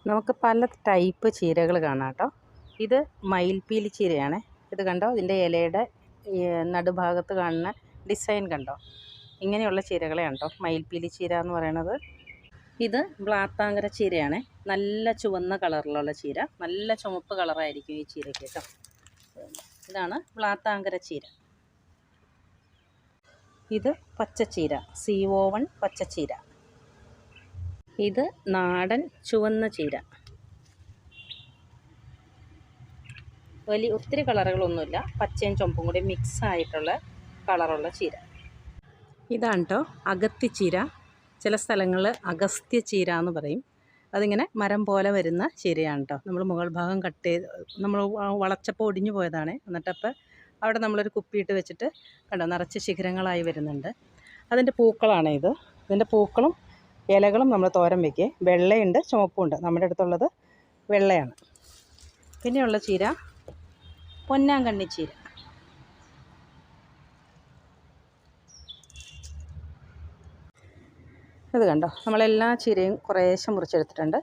നമുക്ക് പല ടൈപ്പ് ചീരകൾ കാണാം കേട്ടോ. ഇത് മയിൽപ്പീലി ചീരയാണ്. ഇത് കണ്ടോ, ഇതിൻ്റെ ഇലയുടെ നടുഭാഗത്ത് കാണുന്ന ഡിസൈൻ കണ്ടോ. ഇങ്ങനെയുള്ള ചീരകളെയാണ് കേട്ടോ മയിൽപ്പീലി ചീര എന്ന് പറയണത്. ഇത് ബ്ലാത്താങ്കര ചീരയാണ്. നല്ല ചുവന്ന കളറിലുള്ള ചീര, നല്ല ചുവപ്പ് കളറായിരിക്കും ഈ ചീരയ്ക്ക് കേട്ടോ. ഇതാണ് ബ്ലാത്താങ്കര ചീര. ഇത് പച്ചച്ചീര, CO1 പച്ചച്ചീര. ഇത് നാടൻ ചുവന്ന ചീര. ഒത്തിരി കളറുകളൊന്നുമില്ല, പച്ചയും ചുവപ്പും കൂടി മിക്സ് ആയിട്ടുള്ള കളറുള്ള ചീര. ഇതാണ് കേട്ടോ അഗത്തിച്ചീര. ചില സ്ഥലങ്ങളിൽ അഗസ്ത്യ ചീര എന്ന് പറയും. അതിങ്ങനെ മരം പോലെ വരുന്ന ചീരയാണ് കേട്ടോ. നമ്മൾ മുകൾ ഭാഗം കട്ട് ചെയ്ത് നമ്മൾ വളച്ചപ്പോൾ ഒടിഞ്ഞു പോയതാണ്. എന്നിട്ടപ്പോൾ അവിടെ നമ്മളൊരു കുപ്പിയിട്ട് വെച്ചിട്ട് കണ്ടോ നിറച്ച് ശിഖരങ്ങളായി വരുന്നുണ്ട്. അതിൻ്റെ പൂക്കളാണ് ഇത്. ഇതിൻ്റെ പൂക്കളും ഇലകളും നമ്മൾ തോരൻ വയ്ക്കുക. വെള്ളയുണ്ട്, ചുവപ്പുണ്ട്. നമ്മുടെ അടുത്തുള്ളത് വെള്ളയാണ്. പിന്നെയുള്ള ചീര പൊന്നാങ്കണ്ണി ചീര. ഇത് കണ്ടോ, നമ്മളെല്ലാ ചീരയും കുറേശ്ശെ മുറിച്ചെടുത്തിട്ടുണ്ട്.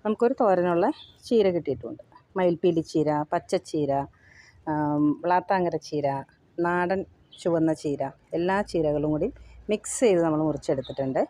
നമുക്കൊരു തോരനുള്ള ചീര കിട്ടിയിട്ടുണ്ട്. മയിൽപ്പീലി ചീര, പച്ചച്ചീര, ബ്ലാത്താങ്കര ചീര, നാടൻ ചുവന്ന ചീര, എല്ലാ ചീരകളും കൂടി മിക്സ് ചെയ്ത് നമ്മൾ മുറിച്ചെടുത്തിട്ടുണ്ട്.